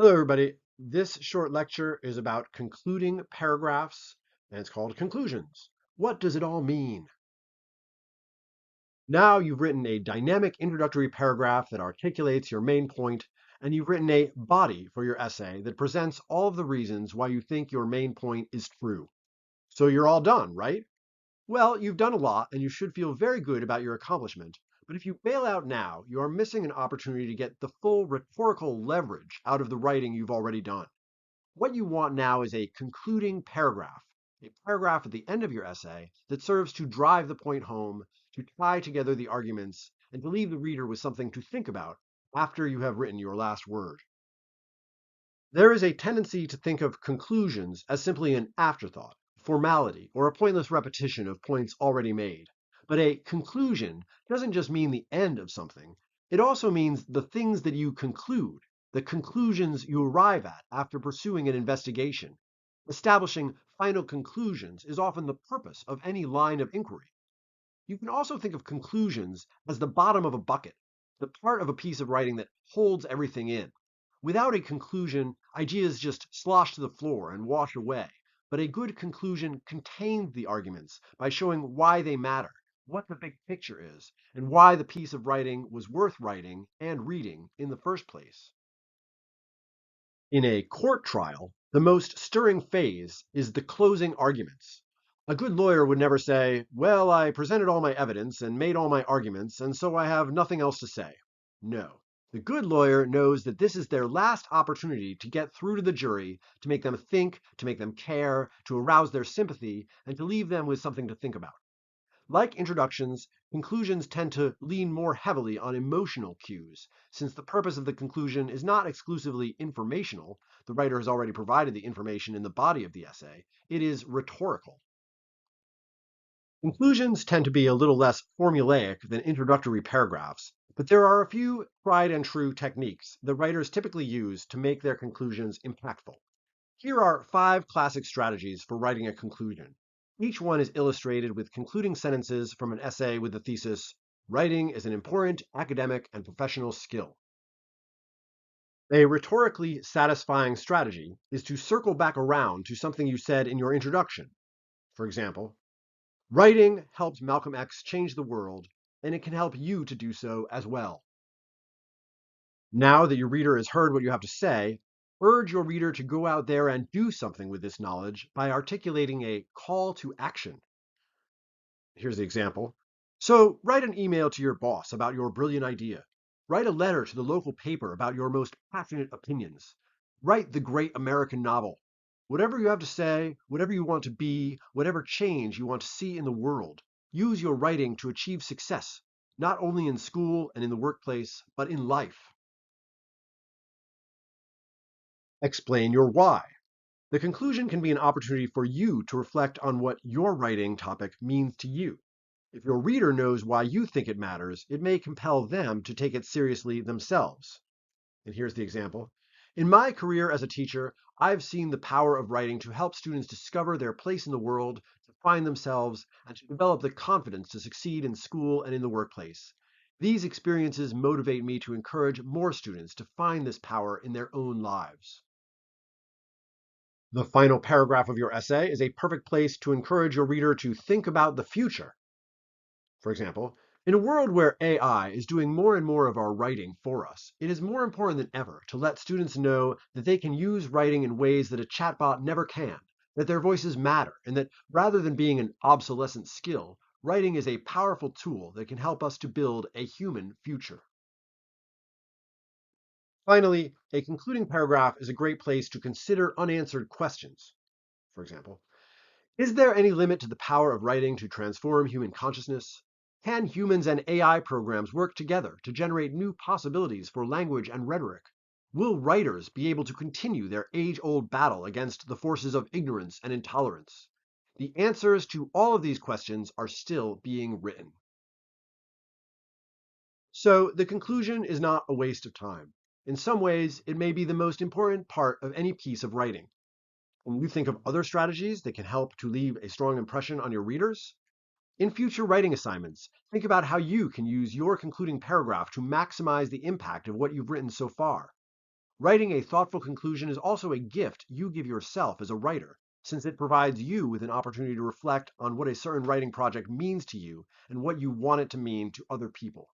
Hello, everybody. This short lecture is about concluding paragraphs, and it's called Conclusions. What does it all mean? Now you've written a dynamic introductory paragraph that articulates your main point, and you've written a body for your essay that presents all of the reasons why you think your main point is true. So you're all done, right? Well, you've done a lot, and you should feel very good about your accomplishment. But if you bail out now, you are missing an opportunity to get the full rhetorical leverage out of the writing you've already done. What you want now is a concluding paragraph, a paragraph at the end of your essay that serves to drive the point home, to tie together the arguments, and to leave the reader with something to think about after you have written your last word. There is a tendency to think of conclusions as simply an afterthought, formality, or a pointless repetition of points already made. But a conclusion doesn't just mean the end of something, it also means the things that you conclude, the conclusions you arrive at after pursuing an investigation. Establishing final conclusions is often the purpose of any line of inquiry. You can also think of conclusions as the bottom of a bucket, the part of a piece of writing that holds everything in. Without a conclusion, ideas just slosh to the floor and wash away. But a good conclusion contains the arguments by showing why they matter, what the big picture is, and why the piece of writing was worth writing and reading in the first place. In a court trial, the most stirring phase is the closing arguments. A good lawyer would never say, "Well, I presented all my evidence and made all my arguments, and so I have nothing else to say." No. The good lawyer knows that this is their last opportunity to get through to the jury, to make them think, to make them care, to arouse their sympathy, and to leave them with something to think about. Like introductions, conclusions tend to lean more heavily on emotional cues, since the purpose of the conclusion is not exclusively informational, the writer has already provided the information in the body of the essay, it is rhetorical. Conclusions tend to be a little less formulaic than introductory paragraphs, but there are a few tried and true techniques that writers typically use to make their conclusions impactful. Here are 5 classic strategies for writing a conclusion. Each one is illustrated with concluding sentences from an essay with the thesis, "Writing is an important academic and professional skill." A rhetorically satisfying strategy is to circle back around to something you said in your introduction. For example, "Writing helped Malcolm X change the world, and it can help you to do so as well." Now that your reader has heard what you have to say, urge your reader to go out there and do something with this knowledge by articulating a call to action. Here's the example. So write an email to your boss about your brilliant idea. Write a letter to the local paper about your most passionate opinions. Write the great American novel. Whatever you have to say, whatever you want to be, whatever change you want to see in the world, use your writing to achieve success, not only in school and in the workplace, but in life. Explain your why. The conclusion can be an opportunity for you to reflect on what your writing topic means to you. If your reader knows why you think it matters, it may compel them to take it seriously themselves. And here's the example. In my career as a teacher, I've seen the power of writing to help students discover their place in the world, to find themselves, and to develop the confidence to succeed in school and in the workplace. These experiences motivate me to encourage more students to find this power in their own lives. The final paragraph of your essay is a perfect place to encourage your reader to think about the future. For example, in a world where AI is doing more and more of our writing for us, it is more important than ever to let students know that they can use writing in ways that a chatbot never can, that their voices matter, and that rather than being an obsolescent skill, writing is a powerful tool that can help us to build a human future. Finally, a concluding paragraph is a great place to consider unanswered questions. For example, is there any limit to the power of writing to transform human consciousness? Can humans and AI programs work together to generate new possibilities for language and rhetoric? Will writers be able to continue their age-old battle against the forces of ignorance and intolerance? The answers to all of these questions are still being written. So the conclusion is not a waste of time. In some ways, it may be the most important part of any piece of writing. When you think of other strategies that can help to leave a strong impression on your readers, in future writing assignments, think about how you can use your concluding paragraph to maximize the impact of what you've written so far. Writing a thoughtful conclusion is also a gift you give yourself as a writer, since it provides you with an opportunity to reflect on what a certain writing project means to you and what you want it to mean to other people.